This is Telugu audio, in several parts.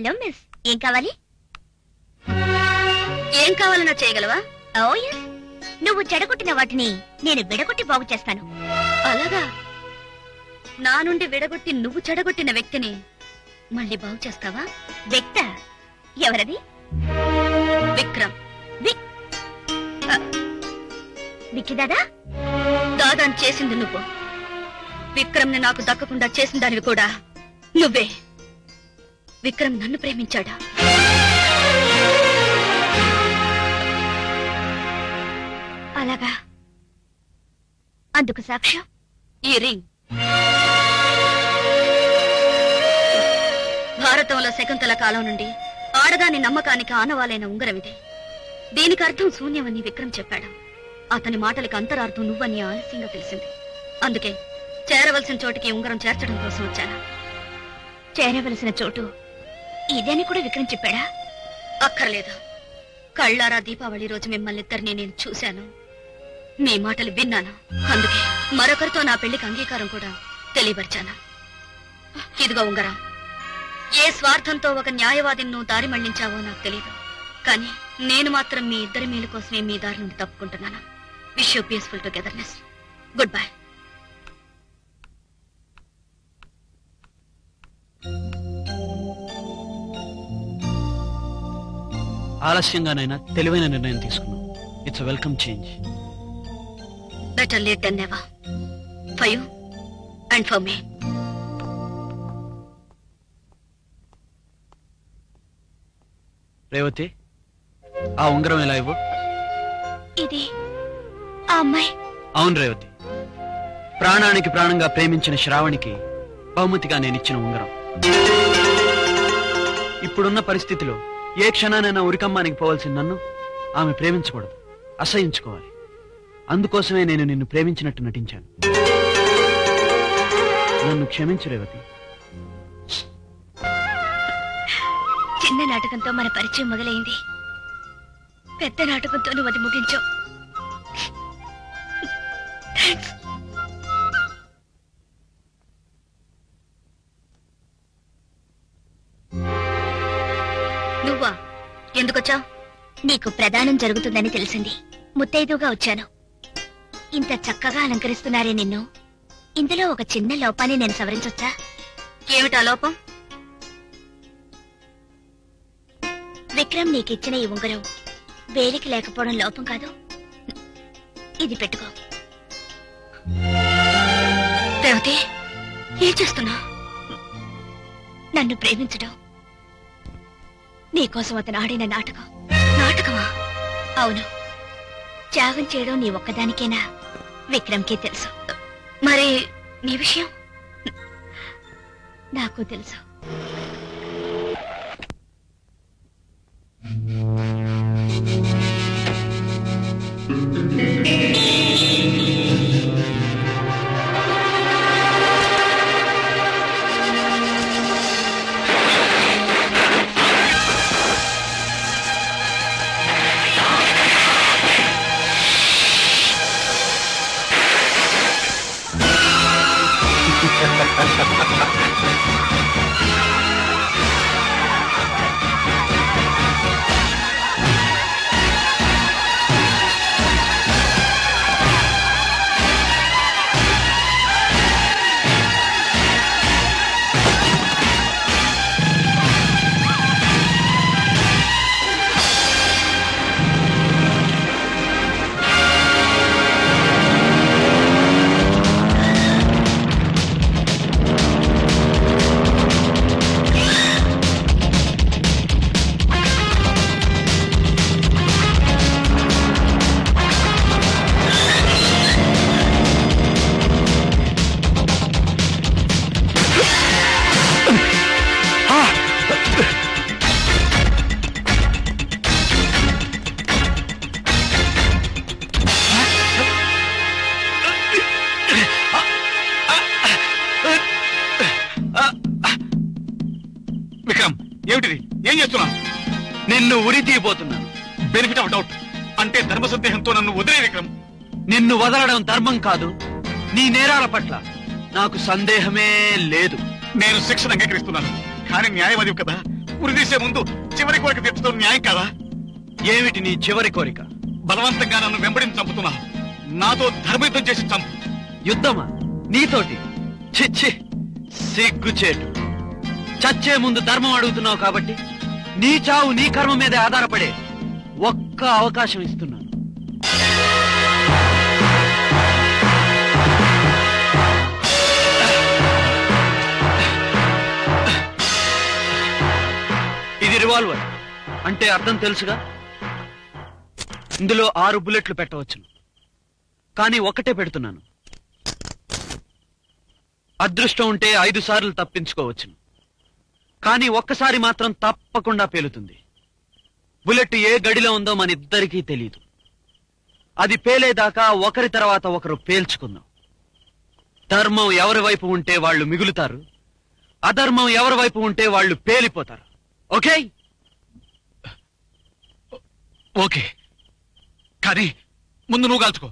హలో మిస్, ఏం కావాలి? ఏం కావాలన్నా చేయగలవా? ఓ ఎస్, నువ్వు చెడగొట్టిన వాటిని నేను విడగొట్టి బాగు చేస్తాను. అలాగా? నా నుండి విడగొట్టి నువ్వు చెడగొట్టిన వ్యక్తిని మళ్ళీ బాగు చేస్తావా? వ్యక్త ఎవరది? విక్రమ్. విక్కీ దాదా? దాదాని చేసింది నువ్వు. విక్రమ్ ని నాకు దక్కకుండా చేసిన దానివి కూడా నువ్వే. విక్రమ్ నన్ను ప్రేమించాడా? అలాగా? అందుకు సాక్ష్యం ఈ రింగ్. భారతంలో శకుంతల కాలం నుండి ఆడదాని నమ్మకానికి ఆనవాలైన ఉంగరం ఇది. దీనికి అర్థం శూన్యమని విక్రమ్ చెప్పాడు. అతని మాటలకు అంతరార్థం నువ్వని ఆలస్యంగా తెలిసింది. అందుకే చేరవలసిన చోటికి ఉంగరం చేర్చడం కోసం వచ్చాను. చేరవలసిన చోటు ఇదని కూడా విక్రమ్ చెప్పాడా? అక్కర్లేదు. కళ్ళారా దీపావళి రోజు మిమ్మల్ని ఇద్దరిని నేను చూశాను, మీ మాటలు విన్నాను. అందుకే మరొకరితో నా పెళ్లికి అంగీకారం కూడా తెలియపరిచాను. ఇదిగో ఉంగరం. ఏ స్వార్థంతో ఒక న్యాయవాదిని నువ్వు దారి మళ్లించావో నాకు తెలియదు, కానీ నేను మాత్రం మీ ఇద్దరి మేలు కోసమే మీ దారి నుండి తప్పుకుంటున్నాను. Wish you peaceful togetherness. Goodbye. ఆలస్యంగానైనా తెలివైన నిర్ణయం తీసుకున్నాం. It's welcome change. Better late then never. For you and for me. Revathi, ఆ ఉంగరం ఎలా ఇవ్వు? ఇది ఆ అమ్మాయి. అవును రేవతి, ప్రాణానికి ప్రాణంగా ప్రేమించిన శ్రావణికి బహుమతిగా నేనిచ్చిన ఉంగరం. ఇప్పుడున్న పరిస్థితిలో ఏ క్షణానైనా ఉరికమ్మానికి పోవాల్సిన నన్ను ఆమె ప్రేమించకూడదు, అసహించుకోవాలి. అందుకోసమే నేను నిన్ను ప్రేమించినట్టు నటించాను. నన్ను క్షమించు రేవతి. చిన్న నాటకంతో మన పరిచయం మొదలైంది. పెద్ద నాటకంతో నువ్వు అది ముగించావు. నువ్వా? ఎందుకొచ్చావు? నీకు ప్రదానం జరుగుతుందని తెలిసింది. ముత్తైదుగా వచ్చాను. ఇంత చక్కగా అలంకరిస్తున్నారే నిన్ను. ఇందులో ఒక చిన్న లోపాన్ని నేను సవరించొచ్చా? ఏమిటా లోపం? విక్రమ్ నీకిచ్చిన ఈ ఉంగరం వేలికి లేకపోవడం లోపం కాదు. ఇది పెట్టుకో. రేవతి, ఏం చేస్తున్నా? నన్ను ప్రేమించడం నీకోసం అతను ఆడిన నాటకం. నాటకమా? అవును. త్యాగం చేయడం నీ ఒక్కదానికేనా విక్రమ్కి తెలుసు. మరి నీ విషయం? నాకు తెలుసు. నిన్ను ఉరి తీయబోతున్నాను. బెనిఫిట్ ఆఫ్ డౌట్ అంటే ధర్మ సందేహంతో నన్ను వదిలే విక్రమ్. నిన్ను వదలడం ధర్మం కాదు. నీ నేరాల పట్ల నాకు సందేహమే లేదు. నేను శిక్షను అంగీకరిస్తున్నాను. కానీ న్యాయవాది కదా, ఉరిదీసే ముందు చివరి కోరిక తెచ్చుతో న్యాయం కదా? ఏమిటి నీ చివరి కోరిక? బలవంతంగా నన్ను వెంబడిని చంపుతున్నావు. నాతో ధర్మయుద్ధం చేసి చంపు. యుద్ధమా? నీతోటి? చిచ్చి, సిగ్గుచేటు. చచ్చే ముందు ధర్మం అడుగుతున్నావు కాబట్టి నీ చావు నీ కర్మ మీదే ఆధారపడే ఒక్క అవకాశం ఇస్తున్నాను. ఇది రివాల్వర్ అంటే అర్థం తెలుసుగా. ఇందులో 6 బుల్లెట్లు పెట్టవచ్చును, కానీ ఒక్కటే పెడుతున్నాను. అదృష్టం ఉంటే 5 సార్లు తప్పించుకోవచ్చును, కానీ ఒక్కసారి మాత్రం తప్పకుండా పేలుతుంది. బుల్లెట్ ఏ గడిలో ఉందో మన ఇద్దరికీ తెలియదు. అది పేలేదాకా ఒకరి తర్వాత ఒకరు పేల్చుకుందాం. ధర్మం ఎవరి వైపు ఉంటే వాళ్ళు మిగులుతారు, అధర్మం ఎవరి వైపు ఉంటే వాళ్ళు పేలిపోతారు. ఓకే? ఓకే, కానీ ముందు నువ్వు కాల్చుకో.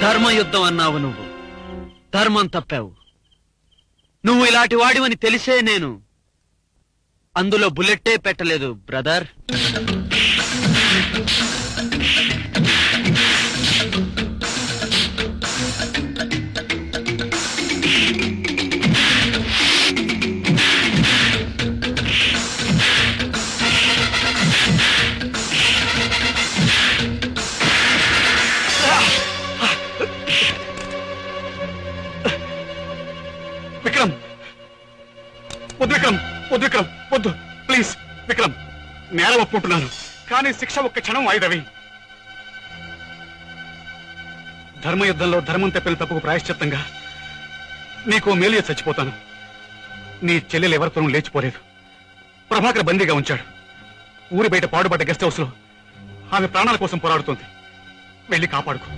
ధర్మయుద్ధం అన్నావు నువ్వు, ధర్మం తప్పావు. నువ్వు ఇలాంటి వాడివని తెలిసే నేను అందులో బుల్లెట్టే పెట్టలేదు బ్రదర్. విక్రమ్, వద్దు విక్రమ్, వద్దు విక్రమ్, వద్దు ప్లీజ్ విక్రమ్. నేరం ఒప్పుకుంటున్నాను, కానీ శిక్ష ఒక్క క్షణం వాయిదా వేయి. ధర్మయుద్ధంలో ధర్మం తప్పిన తప్పుకు ప్రాయశ్చిత్తంగా నీకు మేలు చచ్చిపోతాను. నీ చెల్లెలు ఎవరితోనూ లేచిపోలేదు. ప్రభాకర్ బందీగా ఉంచాడు. ఊరి బయట పాడుపడ్డ గెస్ట్ హౌస్ లో ఆమె ప్రాణాల కోసం పోరాడుతోంది. వెళ్ళి కాపాడుకో.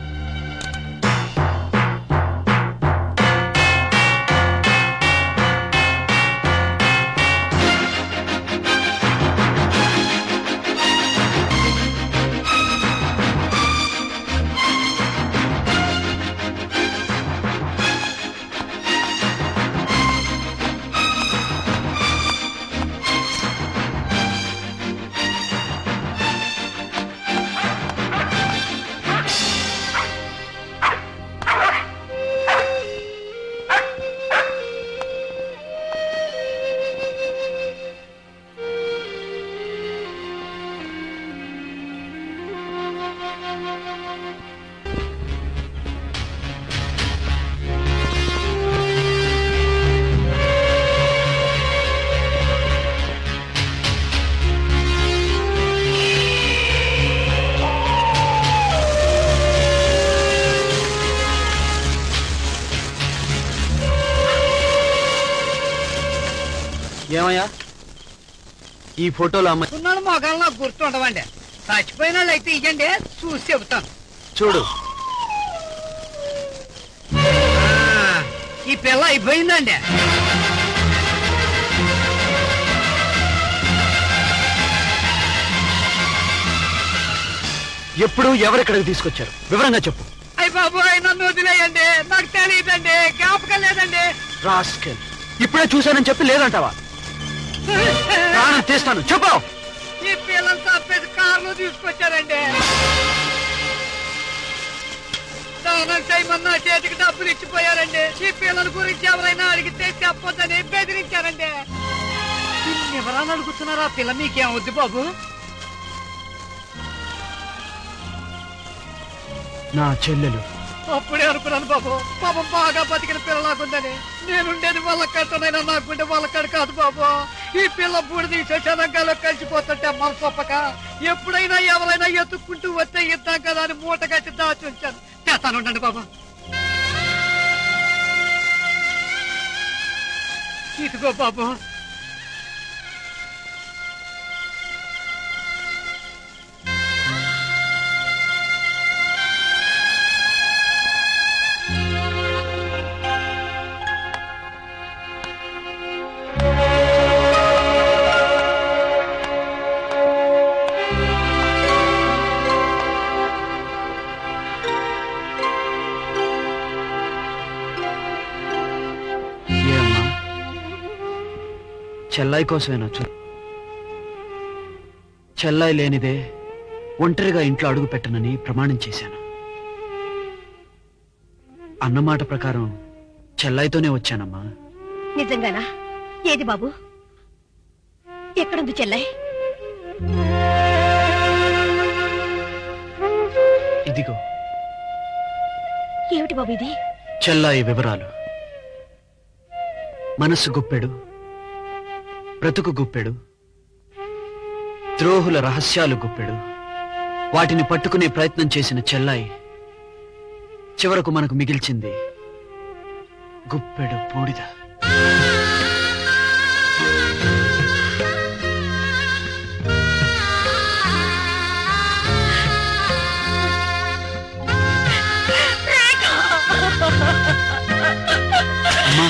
ఏమయ్యా ఈ ఫోటోలో అమ్మాయి ఉన్నాడు మొగాలు నాకు గుర్తుండవండి. చచ్చిపోయిన వాళ్ళు అయితే ఇవ్వండి, చూసి చెబుతాను. చూడు. ఈ పిల్ల అయిపోయిందండి. ఎప్పుడు ఎవరెక్కడికి తీసుకొచ్చారు వివరంగా చెప్పు. అయ్య బాబోయ్, నన్ను వదిలేయండి, నాకు తెలియదండి, జ్ఞాపకం లేదండి. రాస్కెల్, ఇప్పుడే చూశానని చెప్పి లేదంటావా? ప్రాణం తీస్తాను, చెప్పు. ఈ పిల్లలు తప్పేసి కారులో తీసుకొచ్చారండి. దానం చేయమన్నా చేతికి డబ్బులు ఇచ్చిపోయారండి. ఈ పిల్లల గురించి ఎవరైనా అడిగితే చెప్పొద్దని బెదిరించారండి. ఎవరైనా అడుగుతున్నారా? పిల్ల మీకేం వద్దు బాబు? నా చెల్లెలు. అప్పుడే అనుకున్నాను బాబు, పాపం బాగా బతికిన పిల్ల నాకుందని. నేనుండేది వాళ్ళ కట్టనైనా నాకుంటే వాళ్ళ కడ కాదు బాబు. ఈ పిల్ల బూడి తీసే శనంగాలో కలిసిపోతుంటే మనసొప్పక ఎప్పుడైనా ఎవరైనా ఎత్తుక్కుంటూ వస్తే ఇద్దాం కదా అని మూట కట్టి దాచి ఉంచాను. చేస్తానుండండి బాబా. ఇదిగో బాబు. చెల్లాయి కోసమేనా? చెల్లాయి లేనిదే ఒంటరిగా ఇంట్లో అడుగు పెట్టనని ప్రమాణం చేశాను. అన్నమాట ప్రకారం చెల్లాయితోనే వచ్చానమ్మా. నిజంగానా? ఏది బాబు, ఎక్కడుంది చెల్లాయి? ఇదిగో. ఏమిటి బాబు ఇది? చెల్లాయి వివరాలు. మనస్సు గుప్పెడు, బ్రతుకు గుప్పెడు, ద్రోహుల రహస్యాలు గుప్పెడు. వాటిని పట్టుకునే ప్రయత్నం చేసిన చెల్లాయి చివరకు మనకు మిగిల్చింది గుప్పెడు బూడిద. అమ్మా,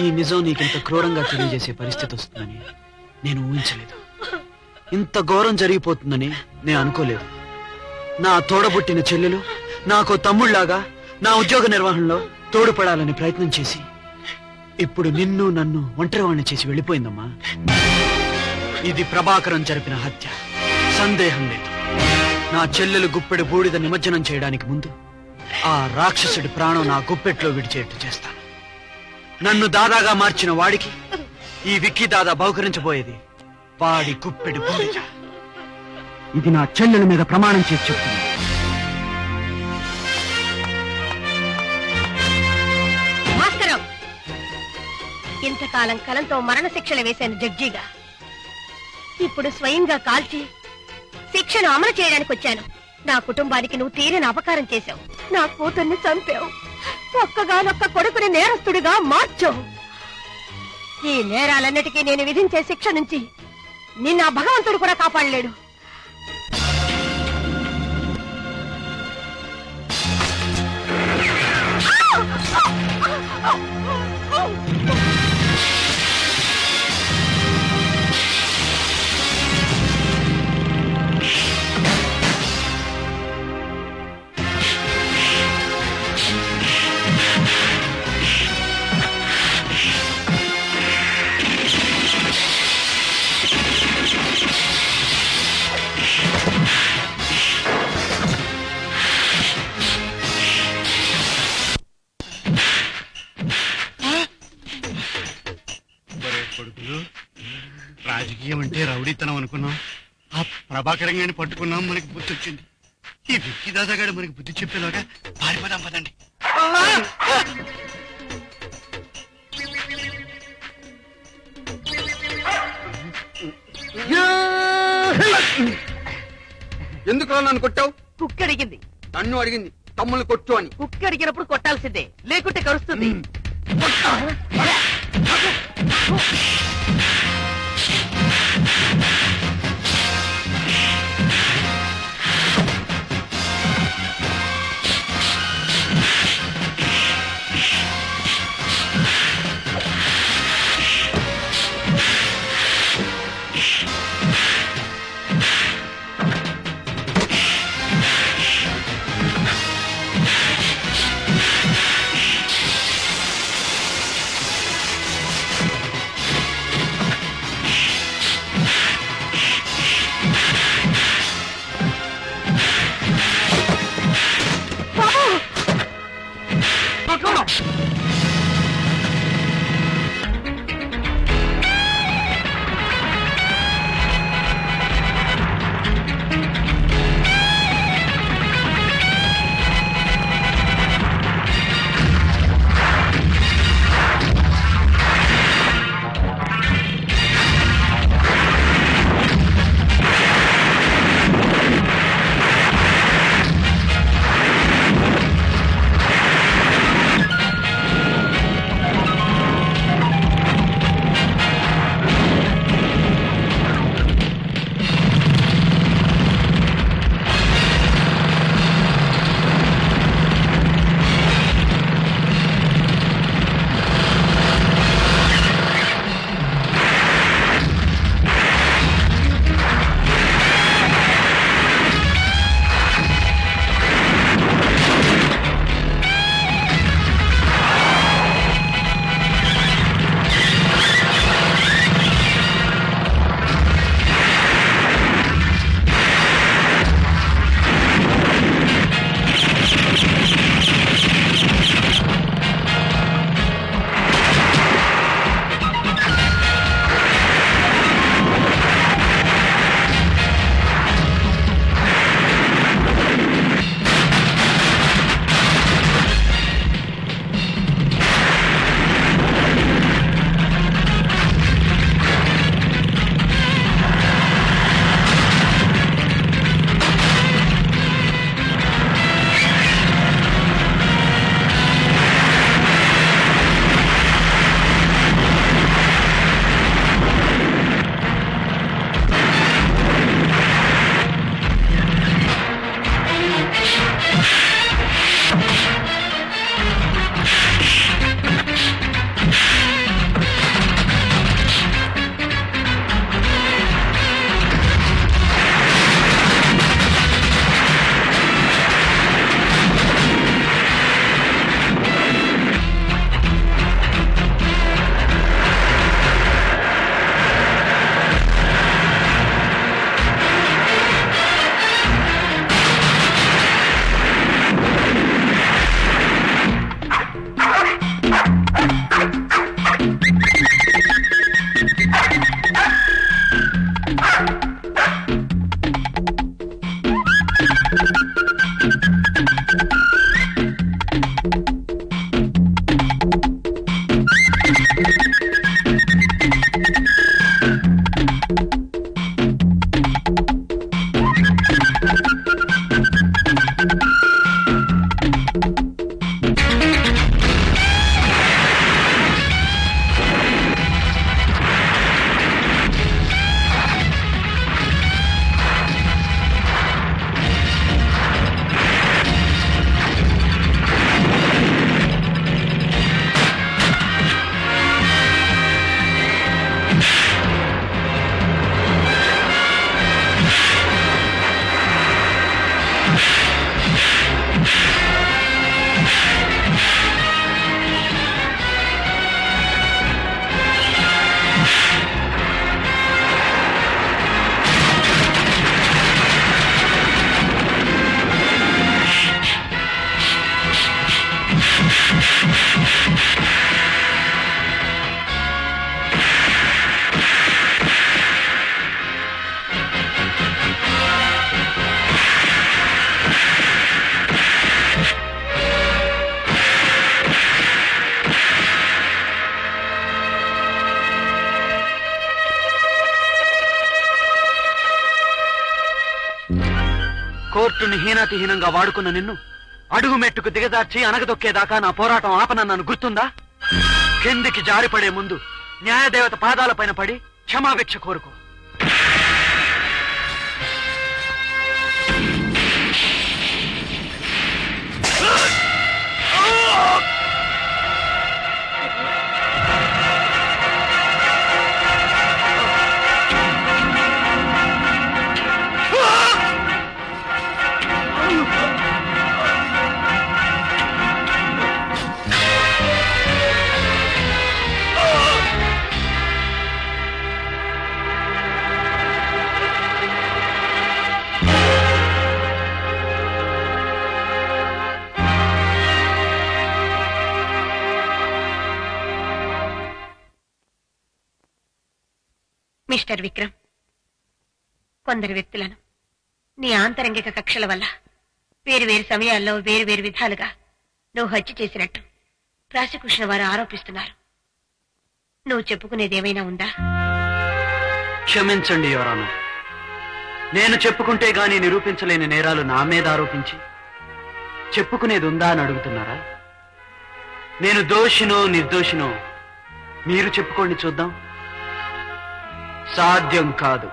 ఈ నిజం నీకింత క్రూరంగా తెలియజేసే పరిస్థితి వస్తుందని నేను ఊహించలేదు. ఇంత ఘోరం జరిగిపోతుందని నేను అనుకోలేదు. నా తోడబుట్టిన చెల్లెలు నాకు తమ్ముళ్లాగా నా ఉద్యోగ నిర్వహణలో తోడుపడాలని ప్రయత్నం చేసి ఇప్పుడు నిన్ను నన్ను ఒంటరివాణ్ణి చేసి వెళ్ళిపోయిందమ్మా. ఇది ప్రభాకరం జరిపిన హత్య, సందేహం లేదు. నా చెల్లెలు గుప్పెడు బూడిద నిమజ్జనం చేయడానికి ముందు ఆ రాక్షసుడి ప్రాణం నా గుప్పెట్లో విడిచేట్టు చేస్తాను. నన్ను దాదాగా మార్చిన వాడికి ఈ విక్కీ దాదా బహుకరించబోయేది వాడి గుప్పెడు బూడిద. ఇది నా చెల్లెల మీద ప్రమాణం చేసి చెప్తుంది. భాస్కరం, ఇంతకాలం కలంతో మరణ శిక్షలు వేశాను జడ్జిగా. ఇప్పుడు స్వయంగా కాల్చి శిక్షను అమలు చేయడానికి వచ్చాను. నా కుటుంబానికి నువ్వు తీరని అపకారం చేశావు. నా కూతుర్ని చంపావు. ఒక్కగానొక్క కొడుకుని నేరస్తుడిగా మార్చావు. ఈ నేరాలన్నిటికీ నేను విధించే శిక్ష నుంచి నిన్న భగవంతుడు కూడా కాపాడలేడు. రాజకీయం అంటే రౌడీతనం అనుకున్నాం. ఆ ప్రభాకరం గారిని పట్టుకున్నాం, మనకి బుద్ధి వచ్చింది. ఈ విక్కీ దాదా గారు మనకి బుద్ధి చెప్పేలాగా పారిపోదాం పదండి. ఎందుకు నన్ను కొట్టావు? కుక్క అడిగింది. నన్ను అడిగింది తమ్ముళ్ళు కొట్టు అని. కుక్క అడిగినప్పుడు కొట్టాల్సిందే, లేకుంటే కరుస్తుంది. కోర్టును హీనాతిహీనంగా వాడుకున్న నిన్ను అడుగు మెట్టుకు దిగదార్చి అనగదొక్కేదాకా నా పోరాటం ఆపనన్నాను, గుర్తుందా? కిందికి జారిపడే ముందు న్యాయదేవత పాదాలపైన పడి క్షమాభిక్ష కోరుకో. మిస్టర్ విక్రమ్, కొందరు వ్యక్తులను నీ ఆంతరంగిక కక్షల వల్ల వేరు వేరు సమయాల్లో వేరు వేరు విధాలుగా నువ్వు హత్య చేసినట్టు ప్రాసిక్యూషన్ వారు ఆరోపిస్తున్నారు. నువ్వు చెప్పుకునేదేమైనా ఉందా? క్షమించండి యువర్ ఆనర్. నేను చెప్పుకుంటే గాని నిరూపించలేని నేరాలు నా మీద ఆరోపించి చెప్పుకునేది ఉందా అని అడుగుతున్నారా? నేను దోషినో నిర్దోషినో మీరు చెప్పుకోండి చూద్దాం. సాధ్యం కాదు.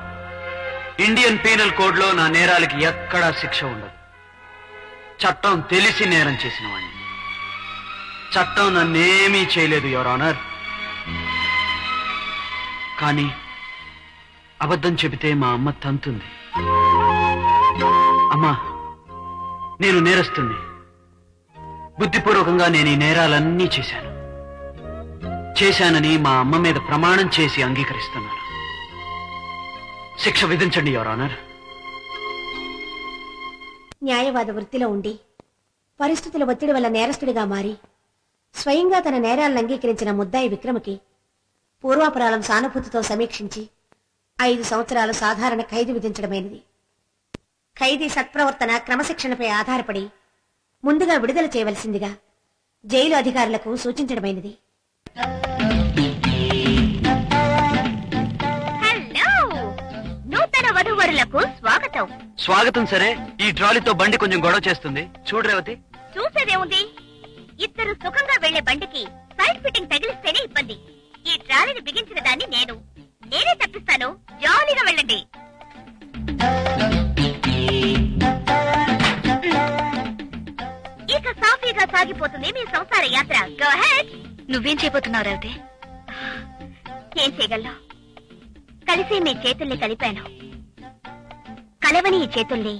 ఇండియన్ పీనల్ కోడ్ లో నా నేరాలకి ఎక్కడా శిక్ష ఉండదు. చట్టం తెలిసి నేరం చేసిన వాడిని. చట్టం నన్నేమీ చేయలేదు యువర్ ఆనర్. కానీ అబద్ధం చెబితే మా అమ్మ తంతుంది. అమ్మా, నేను నేరస్తుని. బుద్ధిపూర్వకంగా నేను ఈ నేరాలన్నీ చేశానని మా అమ్మ మీద ప్రమాణం చేసి అంగీకరిస్తున్నాను. శిక్ష విధించండి యువర్ ఆనర్. న్యాయవాద వృత్తిలో ఉండి పరిస్థితుల ఒత్తిడి వల్ల నేరస్తుడిగా మారి స్వయంగా తన నేరాలను అంగీకరించిన ముద్దాయి విక్రమకి పూర్వాపరాలం సానుభూతితో సమీక్షించి 5 సంవత్సరాలు సాధారణ ఖైదు విధించడమైనది. ఖైదీ సత్ప్రవర్తన క్రమశిక్షణపై ఆధారపడి ముందుగా విడుదల చేయవలసిందిగా జైలు అధికారులకు సూచించడమైనది. నూతన వధూవరులకు స్వాగతం. స్వాగతం సరే, ఈ ట్రాలీతో బండి కొంచెం గొడవ చేస్తుంది. చూడు రేవతి. చూసేదేముంది? ఇద్దరు సుఖంగా వెళ్లే బండికి సైడ్ ఫిట్టింగ్ తగిలిస్తేనే ఇబ్బంది. ఈ ట్రాలీని బిగించిన దాన్ని నేనే తప్పిస్తాను. జాలీగా వెళ్ళండి. ఇక సాఫీగా సాగిపోతుంది మీ సంసార యాత్ర. Go head. నువ్వేం చేయబోతున్నావు రేవతి? ఏం చేయగలను? కలిసి మీ చేతుల్ని కలిపాను. కలవని ఈ చేతుల్ని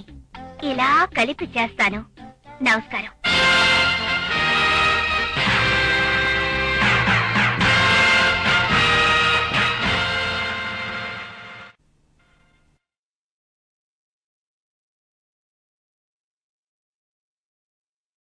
ఇలా కలిపి చేస్తాను. నమస్కారం.